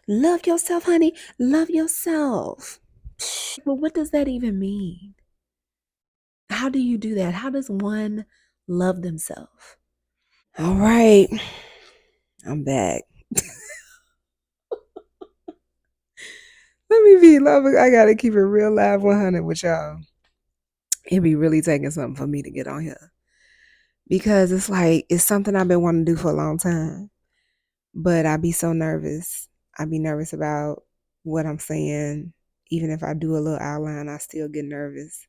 Love yourself, honey. Love yourself. Well, what does that even mean? How do you do that? How does one love themselves? All right, I'm back. Let me be love. I gotta keep it real live 100 with y'all. It be really taking something for me to get on here because it's like it's something I've been wanting to do for a long time, but I be so nervous. I be nervous about what I'm saying. Even if I do a little outline, I still get nervous.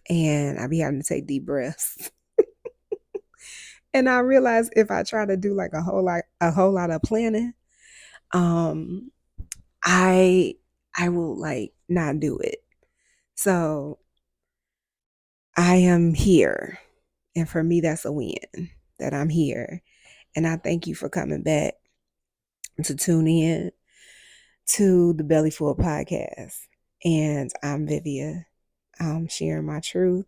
And I be having to take deep breaths. And I realize if I try to do like a whole lot of planning, um, I I will like not do it. So I am here. And for me, that's a win that I'm here. And I thank you for coming back to tune in to the Bellyfull podcast. And I'm Vivia. I'm sharing my truth.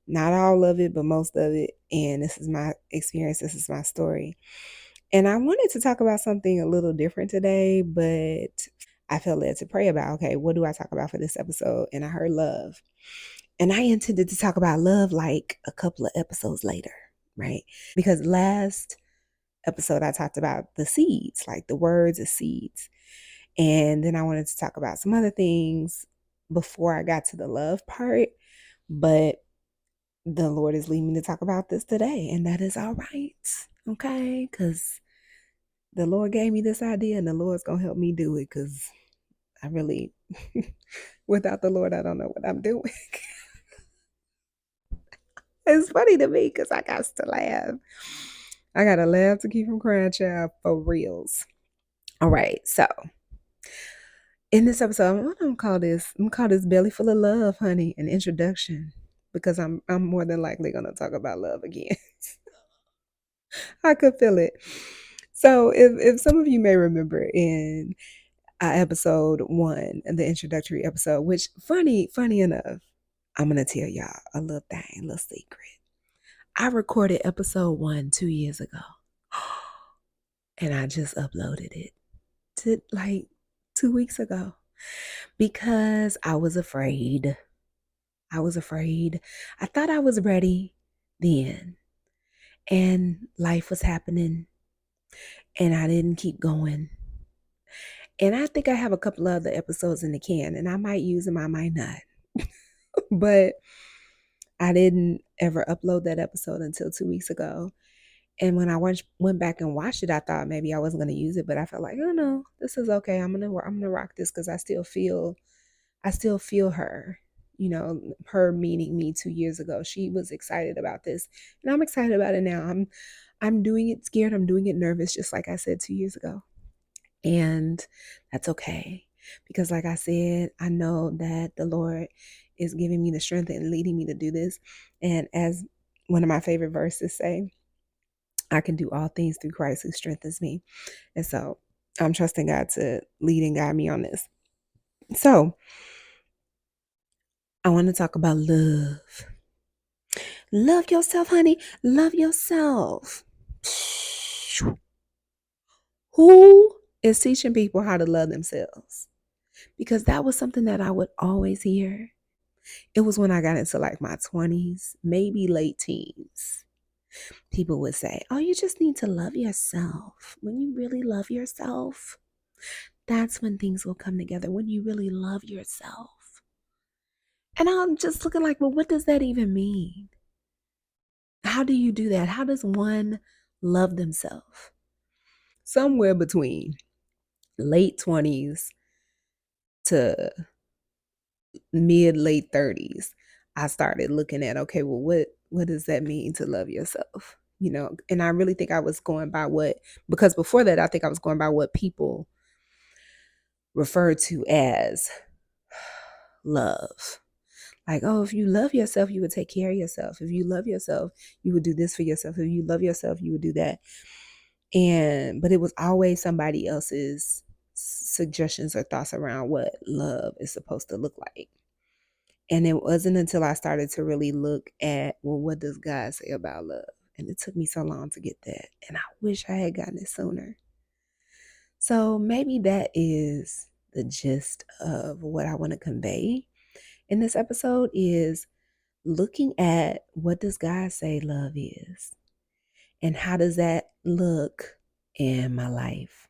Not all of it, but most of it. And this is my experience. This is my story. And I wanted to talk about something a little different today, but I felt led to pray about, okay, what do I talk about for this episode? And I heard love. And I intended to talk about love like a couple of episodes later, right? Because last episode I talked about the seeds, like the words of seeds. And then I wanted to talk about some other things before I got to the love part. But the Lord is leading me to talk about this today, and that is all right. Okay? Because the Lord gave me this idea, and the Lord's going to help me do it because I really, without the Lord, I don't know what I'm doing. It's funny to me because I got to laugh. I got to laugh to keep from crying, child, for reals. All right. So, in this episode, what I'm call this? I'm gonna call this "Bellyfull of Love," honey, an introduction, because I'm more than likely gonna talk about love again. I could feel it. So, if some of you may remember in episode 1, the introductory episode, which funny enough, I'm gonna tell y'all a little thing, a little secret. I recorded episode 1 2 years ago, and I just uploaded it to like 2 weeks ago because I was afraid. I was afraid. I thought I was ready then, and life was happening, and I didn't keep going. And I think I have a couple other episodes in the can, and I might use them, I might not. But I didn't ever upload that episode until 2 weeks ago. And when I went back and watched it, I thought maybe I wasn't going to use it, but I felt like, oh no, this is okay. I'm gonna rock this because I still feel her. You know, her meeting me 2 years ago. She was excited about this, and I'm excited about it now. I'm doing it scared. I'm doing it nervous, just like I said 2 years ago, and that's okay because, like I said, I know that the Lord is giving me the strength and leading me to do this. And as one of my favorite verses say, I can do all things through Christ who strengthens me. And so I'm trusting God to lead and guide me on this. So I want to talk about love. Love yourself, honey. Love yourself. Who is teaching people how to love themselves? Because that was something that I would always hear. It was when I got into like my 20s, maybe late teens. People would say, oh, you just need to love yourself. When you really love yourself, that's when things will come together. When you really love yourself. And I'm just looking like, well, what does that even mean? How do you do that? How does one love themselves? Somewhere between late 20s to mid late 30s, I started looking at, okay, well, what does that mean to love yourself? You know, and I really think I was going by because before that, I think I was going by what people refer to as love. Like, oh, if you love yourself, you would take care of yourself. If you love yourself, you would do this for yourself. If you love yourself, you would do that. But it was always somebody else's suggestions or thoughts around what love is supposed to look like. And it wasn't until I started to really look at, well, what does God say about love? And it took me so long to get that. And I wish I had gotten it sooner. So maybe that is the gist of what I want to convey in this episode is looking at what does God say love is and how does that look in my life.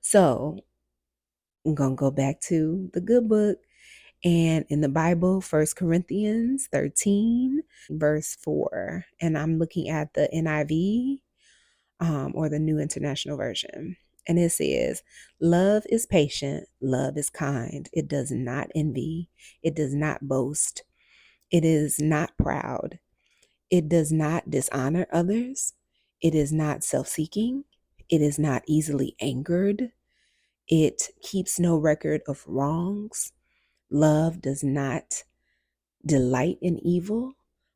So I'm going to go back to the good book and in the Bible, 1 Corinthians 13, verse 4. And I'm looking at the NIV or the New International Version. And it says, love is patient, love is kind, it does not envy, it does not boast, it is not proud, it does not dishonor others, it is not self seeking, it is not easily angered, it keeps no record of wrongs. Love does not delight in evil,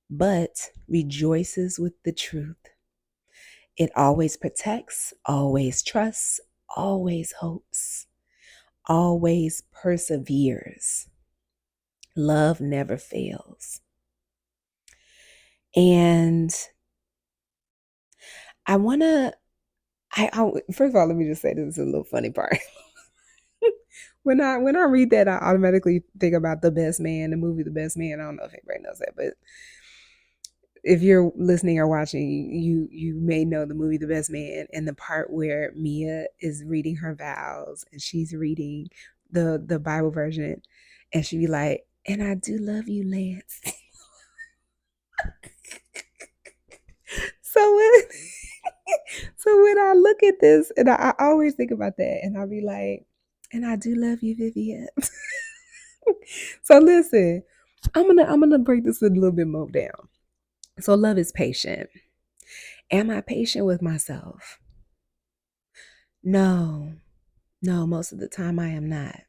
but rejoices with the truth. It always protects, always trusts, always hopes, always perseveres. Love never fails. And I want to, first of all, let me just say this is a little funny part. When I read that, I automatically think about The Best Man, the movie The Best Man. I don't know if anybody knows that, but if you're listening or watching, you may know the movie The Best Man and the part where Mia is reading her vows and she's reading the Bible version and she be like, and I do love you, Lance. so when, so when I look at this and I always think about that and I'll be like, and I do love you, Vivian. So listen, I'm gonna break this a little bit more down. So love is patient. Am I patient with myself? No, no, most of the time I am not.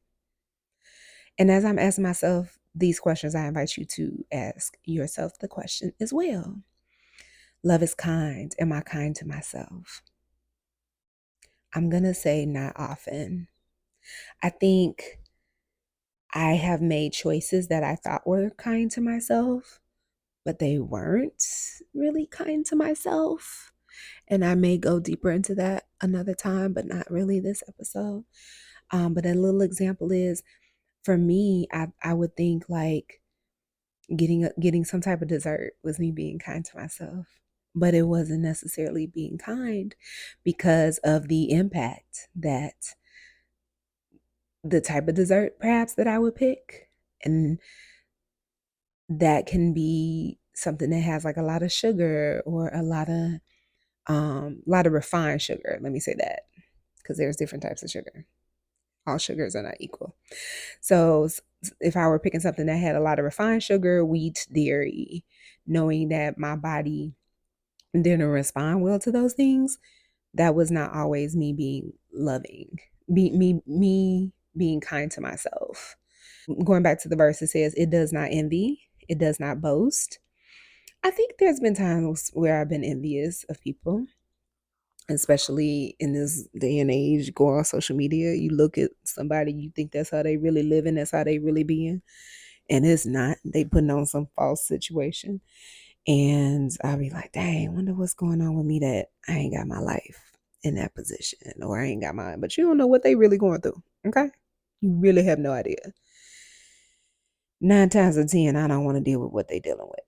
And as I'm asking myself these questions, I invite you to ask yourself the question as well. Love is kind. Am I kind to myself? I'm going to say not often. I think I have made choices that I thought were kind to myself, but they weren't really kind to myself. And I may go deeper into that another time, but not really this episode. But a little example is for me, I would think like getting some type of dessert was me being kind to myself, but it wasn't necessarily being kind because of the impact that the type of dessert perhaps that I would pick, and that can be something that has like a lot of sugar or a lot of refined sugar. Let me say that because there's different types of sugar. All sugars are not equal. So if I were picking something that had a lot of refined sugar, wheat, dairy, knowing that my body didn't respond well to those things, that was not always me being loving, me being kind to myself. Going back to the verse, it says, it does not envy, it does not boast. I think there's been times where I've been envious of people, especially in this day and age, go on social media, you look at somebody, you think that's how they really living, that's how they really being, and it's not. They putting on some false situation, and I'll be like, dang, wonder what's going on with me that I ain't got my life in that position, or I ain't got mine. But you don't know what they really going through, okay? You really have no idea. 9 times out of 10, I don't want to deal with what they dealing with,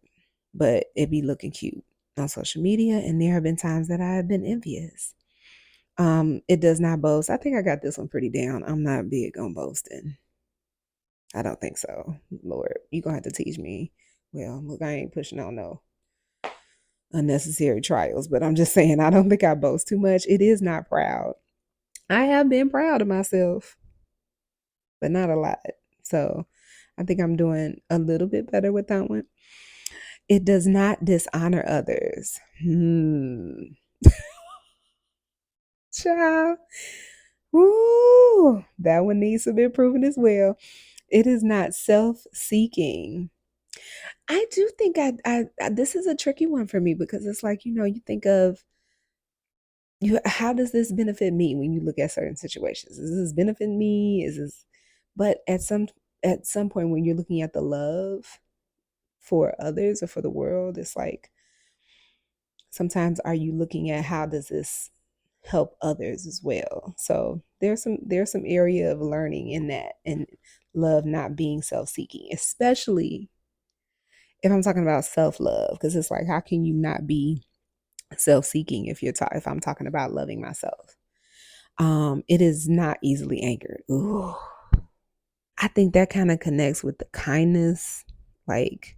but it be looking cute on social media, and there have been times that I have been envious. It does not boast. I think I got this one pretty down. I'm not big on boasting. I don't think so. Lord, you're gonna have to teach me. Well, look, I ain't pushing on no unnecessary trials, but I'm just saying I don't think I boast too much. It is not proud. I have been proud of myself, but not a lot. So I think I'm doing a little bit better with that one. It does not dishonor others. Child. Woo, that one needs to be proven as well. It is not self-seeking. I do think this is a tricky one for me because it's like, you think of how does this benefit me when you look at certain situations? Does this benefit me? But at some point when you're looking at the love for others or for the world, it's like Sometimes are you looking at how does this help others as well? So there's some area of learning in that, and love not being self-seeking, especially if I'm talking about self-love, because it's like how can you not be self-seeking if I'm talking about loving myself? It is not easily anchored. Ooh. I think that kind of connects with the kindness, like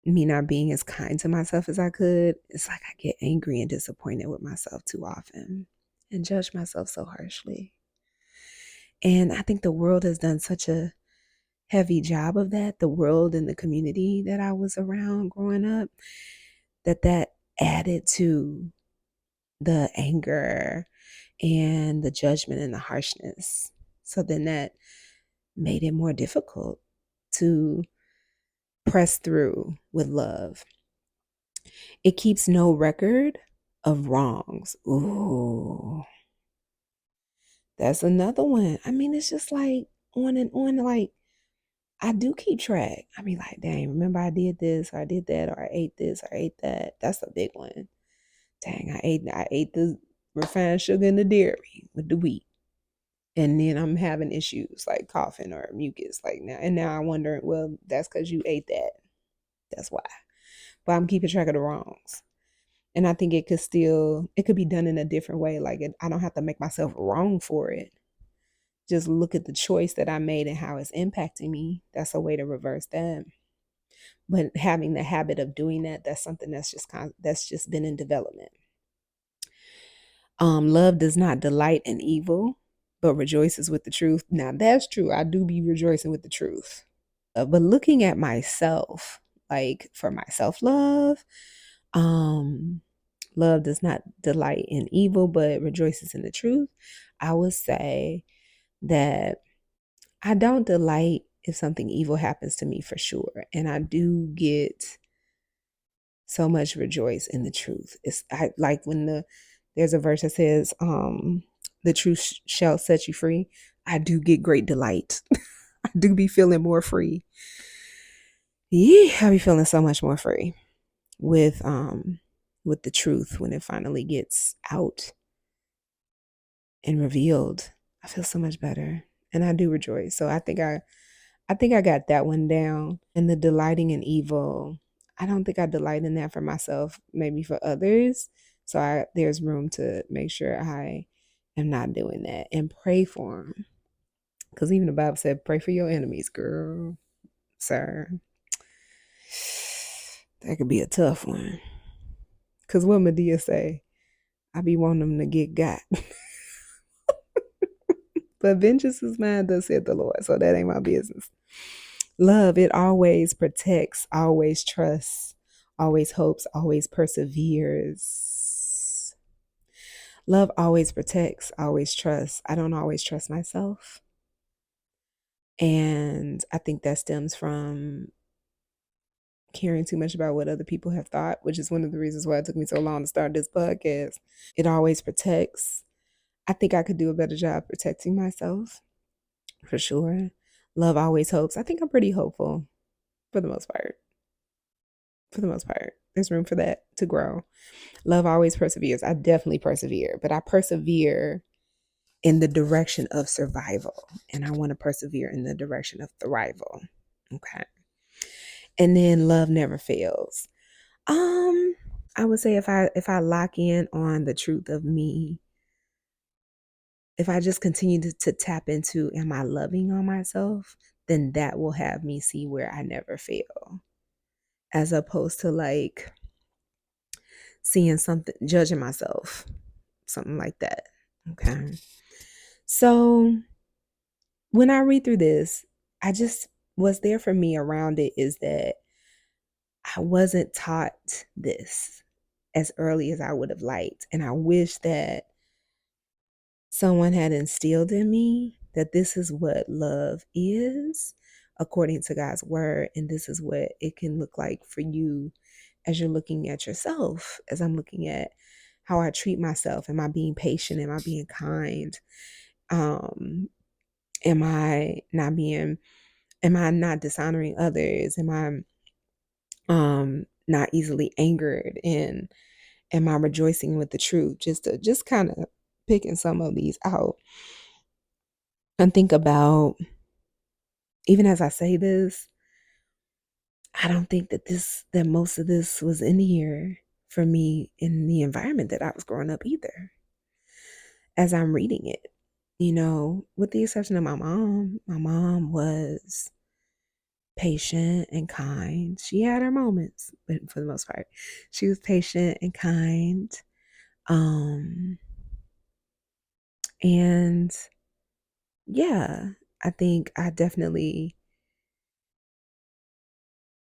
me not being as kind to myself as I could. It's like I get angry and disappointed with myself too often and judge myself so harshly. And I think the world has done such a heavy job of that, the world and the community that I was around growing up, that added to the anger and the judgment and the harshness. So then that made it more difficult to press through with love. It keeps no record of wrongs. Ooh, that's another one. I mean, it's just like on and on. Like, I do keep track. I mean, like, dang, remember I did this, or I did that, or I ate this, or I ate that. That's a big one. Dang, I ate the refined sugar and the dairy with the wheat. And then I'm having issues like coughing or mucus. Like now I wonder, well, that's because you ate that. That's why. But I'm keeping track of the wrongs. And I think it could be done in a different way. Like I don't have to make myself wrong for it. Just look at the choice that I made and how it's impacting me. That's a way to reverse that. But having the habit of doing that, that's something that's just been in development. Love does not delight in evil, but rejoices with the truth. Now that's true. I do be rejoicing with the truth. But looking at myself, like for my self-love, um, love does not delight in evil, but rejoices in the truth. I would say that I don't delight if something evil happens to me for sure. And I do get so much rejoice in the truth. I like when there's a verse that says, the truth shall set you free. I do get great delight. I do be feeling more free. Yeah, I be feeling so much more free with the truth when it finally gets out and revealed. I feel so much better. And I do rejoice. So I think I got that one down. And the delighting in evil, I don't think I delight in that for myself, maybe for others. So there's room to make sure I am not doing that and pray for them. Because even the Bible said, pray for your enemies, girl, sir. That could be a tough one. Because what Medea say? I be wanting them to get got. But vengeance is mine, thus said the Lord. So that ain't my business. Love, it always protects, always trusts, always hopes, always perseveres. Love always protects, always trusts. I don't always trust myself. And I think that stems from caring too much about what other people have thought, which is one of the reasons why it took me so long to start this podcast. It always protects. I think I could do a better job protecting myself, for sure. Love always hopes. I think I'm pretty hopeful for the most part. For the most part, there's room for that to grow. Love always perseveres. I definitely persevere, but I persevere in the direction of survival, and I want to persevere in the direction of thrival. Okay. And then love never fails. Um, I would say if I lock in on the truth of me, if I just continue to tap into am I loving on myself, then that will have me see where I never fail. As opposed to like seeing something, judging myself, something like that. Okay. So when I read through this, I just, what's there for me around it is that I wasn't taught this as early as I would have liked. And I wish that someone had instilled in me that this is what love is according to God's word. And this is what it can look like for you as you're looking at yourself, as I'm looking at how I treat myself. Am I being patient? Am I being kind? Um, am I not dishonoring others? Am I not easily angered, and am I rejoicing with the truth? Just kind of picking some of these out and think about, even as I say this, I don't think that most of this was in here for me in the environment that I was growing up either. As I'm reading it, with the exception of my mom was patient and kind. She had her moments, but for the most part, she was patient and kind. Um, and yeah, I think I definitely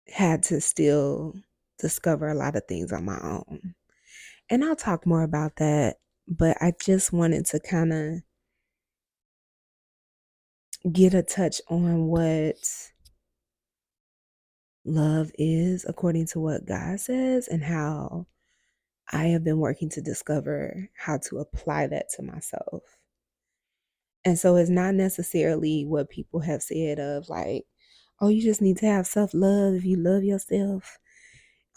had to still discover a lot of things on my own. And I'll talk more about that, but I just wanted to kind of get a touch on what love is according to what God says, and how I have been working to discover how to apply that to myself. And so it's not necessarily what people have said of like, oh, you just need to have self-love. If you love yourself,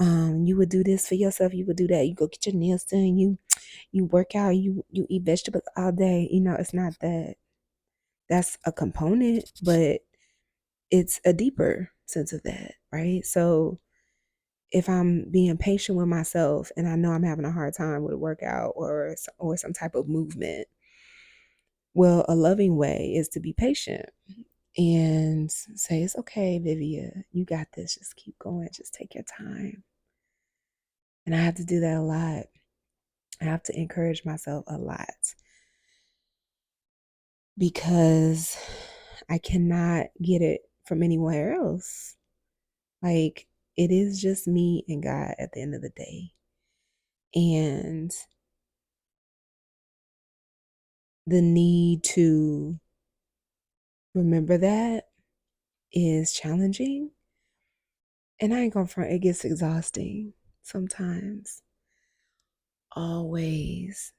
you would do this for yourself, you would do that. You go get your nails done, you work out, you eat vegetables all day. It's not that. That's a component, but it's a deeper sense of that, right? So if I'm being patient with myself and I know I'm having a hard time with a workout or some type of movement, well, a loving way is to be patient and say, it's okay, Vivia, you got this. Just keep going. Just take your time. And I have to do that a lot. I have to encourage myself a lot because I cannot get it from anywhere else. Like, it is just me and God at the end of the day. And the need to remember that is challenging. And I ain't gonna front, it gets exhausting sometimes. Always.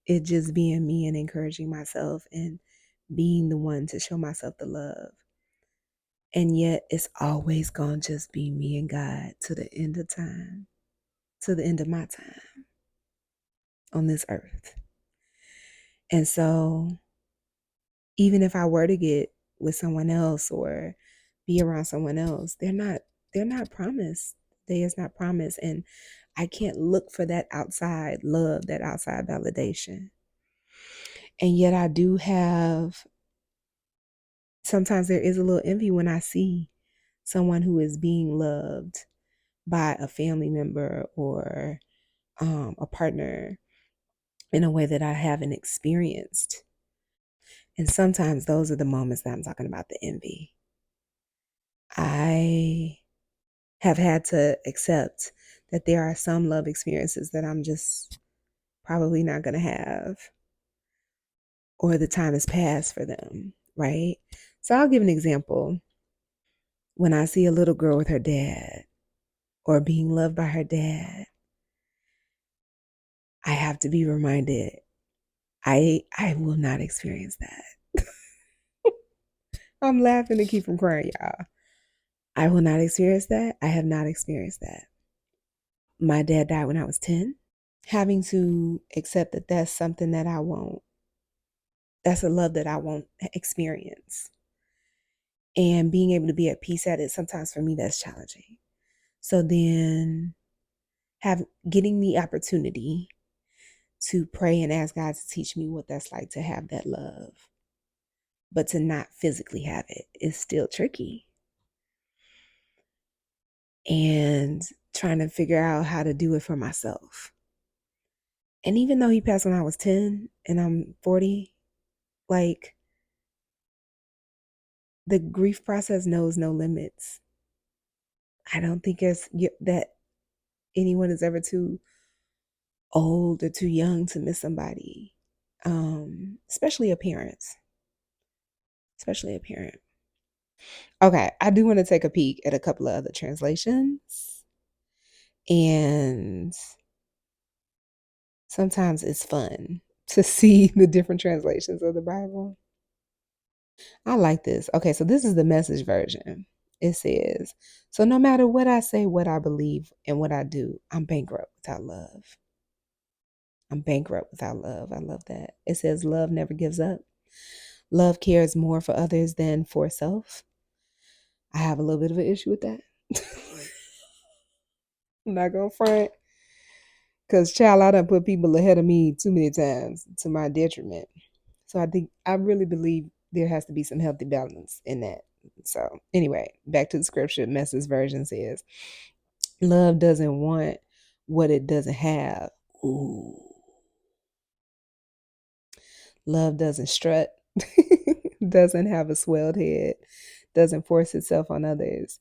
It just being me and encouraging myself and being the one to show myself the love. And yet it's always gonna just be me and God to the end of time, to the end of my time on this earth. And so even if I were to get with someone else or be around someone else, they're not promised. They is not promised. And I can't look for that outside love, that outside validation. And yet I do have, sometimes there is a little envy when I see someone who is being loved by a family member or a partner in a way that I haven't experienced. And sometimes those are the moments that I'm talking about, the envy. I have had to accept that there are some love experiences that I'm just probably not going to have, or the time has passed for them, right? So I'll give an example. When I see a little girl with her dad or being loved by her dad, I have to be reminded I will not experience that. I'm laughing to keep from crying, y'all. I will not experience that. I have not experienced that. My dad died when I was 10. Having to accept that that's something that I won't, that's a love that I won't experience. And being able to be at peace at it, sometimes for me, that's challenging. So then getting the opportunity to pray and ask God to teach me what that's like to have that love, but to not physically have it is still tricky. And trying to figure out how to do it for myself. And even though he passed when I was 10 and I'm 40, like, the grief process knows no limits. I don't think that anyone is ever too old or too young to miss somebody, especially a parent. Especially a parent. Okay, I do want to take a peek at a couple of other translations. And sometimes it's fun to see the different translations of the Bible. I like this. Okay, so this is the Message version. It says, so no matter what I say, what I believe, and what I do, I'm bankrupt without love. I'm bankrupt without love. I love that. It says, love never gives up. Love cares more for others than for self. I have a little bit of an issue with that. I'm not going to front. Because, child, I done put people ahead of me too many times to my detriment. So I really believe there has to be some healthy balance in that. So, anyway, back to the scripture. Message version says, love doesn't want what it doesn't have. Ooh. Love doesn't strut, doesn't have a swelled head, doesn't force itself on others,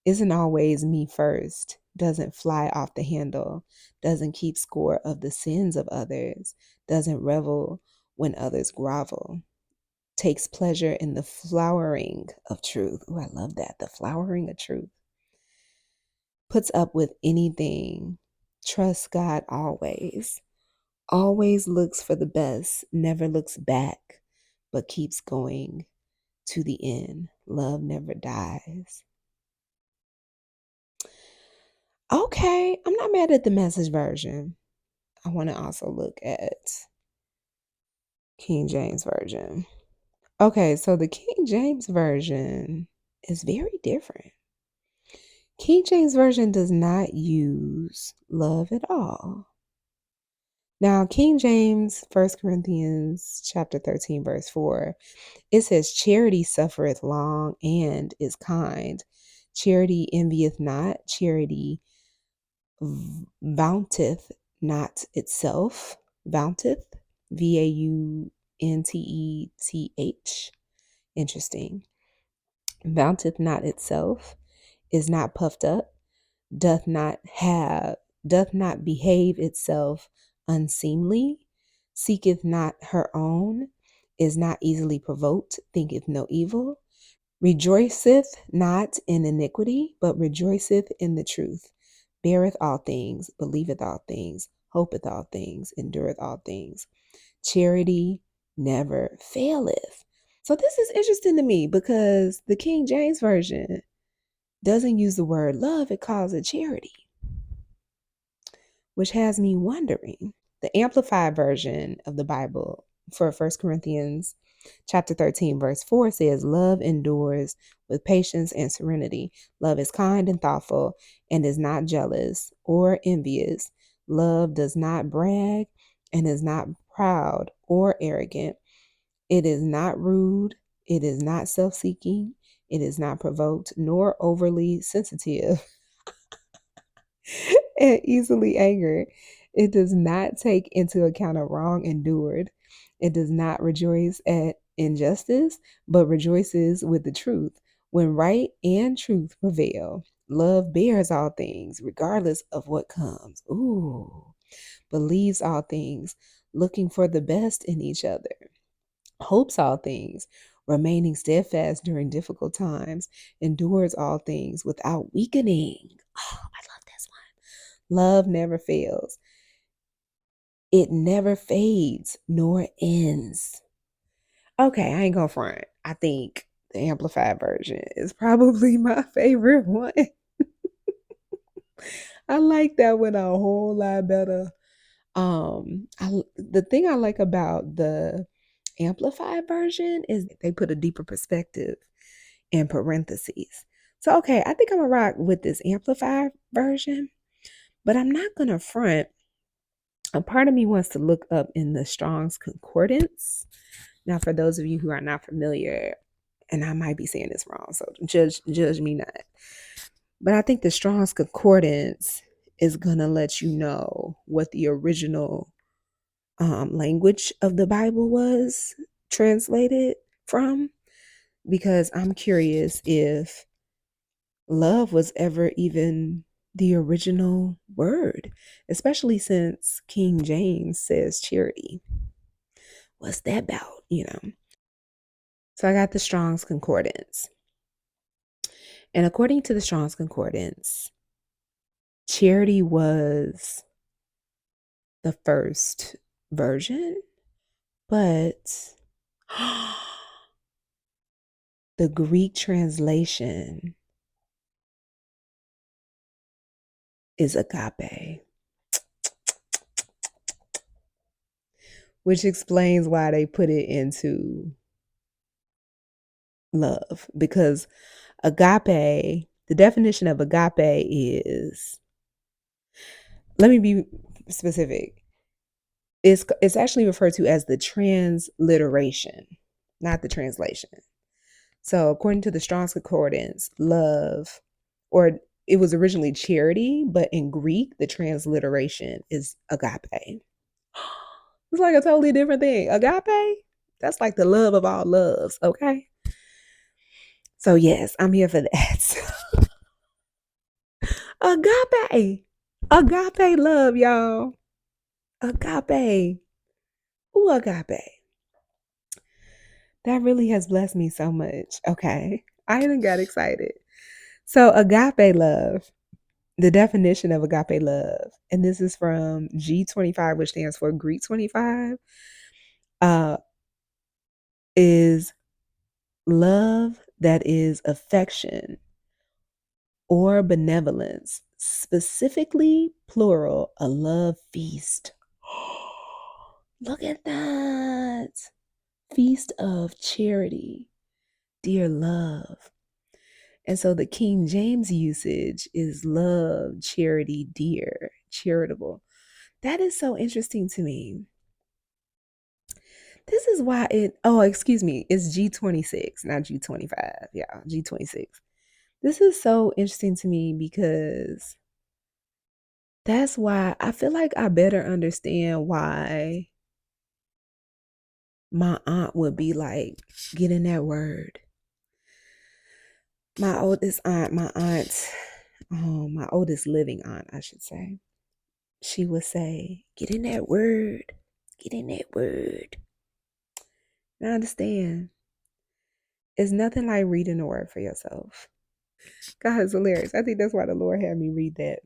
isn't always me first, doesn't fly off the handle, doesn't keep score of the sins of others, doesn't revel when others grovel, takes pleasure in the flowering of truth. Oh, I love that. The flowering of truth. Puts up with anything, trusts God always, always looks for the best, never looks back, but keeps going to the end. Love never dies. Okay, I'm not mad at the Message version. I want to also look at King James Version. Okay, so the King James Version is very different. King James Version does not use love at all. Now, King James, 1 Corinthians chapter 13, verse 4, it says, charity suffereth long and is kind. Charity envieth not. Charity vaunteth not itself. Vaunteth, Vaunteth. Interesting. Vaunteth not itself, is not puffed up, doth not behave itself unseemly, seeketh not her own, is not easily provoked, thinketh no evil, rejoiceth not in iniquity, but rejoiceth in the truth, beareth all things, believeth all things, hopeth all things, endureth all things. Charity never faileth. So this is interesting to me because the King James Version doesn't use the word love, it calls it charity, which has me wondering. The Amplified Version of the Bible for 1 Corinthians chapter 13, verse 4 says, love endures with patience and serenity. Love is kind and thoughtful and is not jealous or envious. Love does not brag and is not proud or arrogant. It is not rude. It is not self-seeking. It is not provoked nor overly sensitive and easily angered. It does not take into account a wrong endured. It does not rejoice at injustice, but rejoices with the truth. When right and truth prevail, love bears all things, regardless of what comes. Ooh, believes all things, looking for the best in each other, hopes all things, remaining steadfast during difficult times, endures all things without weakening. Oh, I love this one. Love never fails. It never fades nor ends. Okay, I ain't gonna front. I think the Amplified Version is probably my favorite one. I like that one a whole lot better. The thing I like about the Amplified Version is they put a deeper perspective in parentheses. So, okay, I think I'm gonna rock with this Amplified Version, but I'm not gonna front. A part of me wants to look up in the Strong's Concordance. Now, for those of you who are not familiar, and I might be saying this wrong, so judge me not. But I think the Strong's Concordance is gonna let you know what the original language of the Bible was translated from, because I'm curious if love was ever even the original word, especially since King James says charity. What's that about, So I got the Strong's Concordance. And according to the Strong's Concordance, charity was the first version, but the Greek translation is agape, which explains why they put it into love. Because agape, the definition of agape is, let me be specific. It's actually referred to as the transliteration, not the translation. So according to the Strong's Concordance, love, or it was originally charity, but in Greek, the transliteration is agape. It's like a totally different thing. Agape, that's like the love of all loves, okay? So yes, I'm here for that. Agape. Agape love, y'all. Agape. Ooh, agape. That really has blessed me so much. Okay. I even got excited. So agape love, the definition of agape love, and this is from G25, which stands for Greek 25, uh, is love that is affection or benevolence, specifically plural, a love feast. Look at that. Feast of charity, dear love. And so the King James usage is love, charity, dear, charitable. That is so interesting to me. This is why excuse me, it's G26, not G25. Yeah, G26. This is so interesting to me because that's why I feel like I better understand why my aunt would be like, get in that word. My oldest aunt, my oldest living aunt, I should say, she would say, get in that word. Get in that word. And I understand. It's nothing like reading the word for yourself. God is hilarious. I think that's why the Lord had me read that.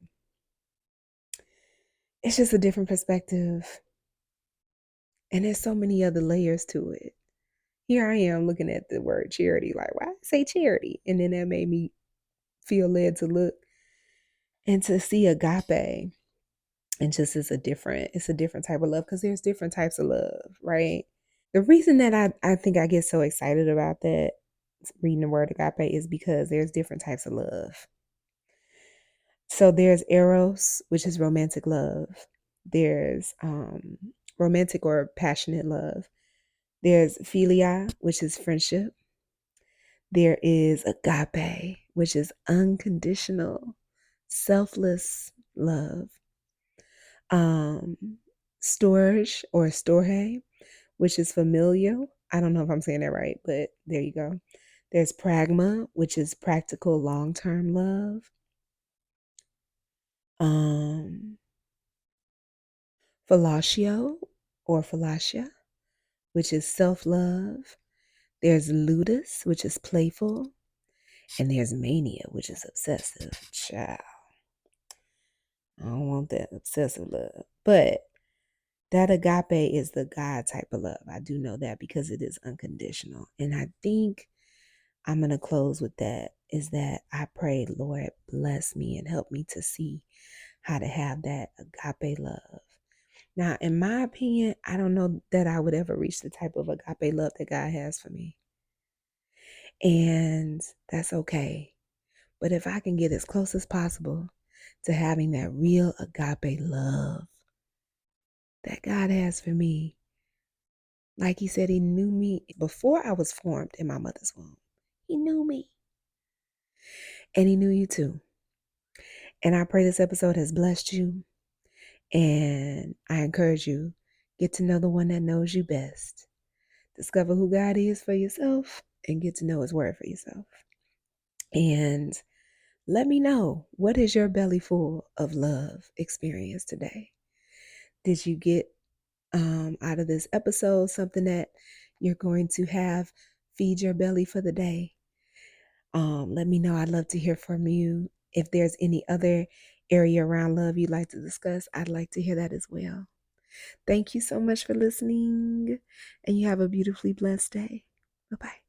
It's just a different perspective. And there's so many other layers to it. Here I am looking at the word charity, like, why say charity? And then that made me feel led to look and to see agape. And just it's a different type of love, because there's different types of love, right? The reason that I think I get so excited about that, reading the word agape, is because there's different types of love. So there's eros, which is romantic love. There's romantic or passionate love. There's philia, which is friendship. There is agape, which is unconditional, selfless love. Um, storge or storge, which is familial. I don't know if I'm saying that right, but there you go. There's pragma, which is practical long-term love. Um, Fellatio or Fellacia, which is self-love. There's ludus, which is playful. And there's mania, which is obsessive. Child, I don't want that obsessive love. But that agape is the God type of love. I do know that because it is unconditional. And I think I'm going to close with that, is that I pray, Lord, bless me and help me to see how to have that agape love. Now, in my opinion, I don't know that I would ever reach the type of agape love that God has for me. And that's okay. But if I can get as close as possible to having that real agape love that God has for me, like he said, he knew me before I was formed in my mother's womb. He knew me. And he knew you too. And I pray this episode has blessed you. And I encourage you, get to know the one that knows you best. Discover who God is for yourself and get to know his word for yourself. And let me know, what is your belly full of love experience today? Did you get out of this episode something that you're going to have feed your belly for the day? Let me know. I'd love to hear from you. If there's any other area around love you'd like to discuss, I'd like to hear that as well. Thank you so much for listening, and you have a beautifully blessed day. Bye-bye.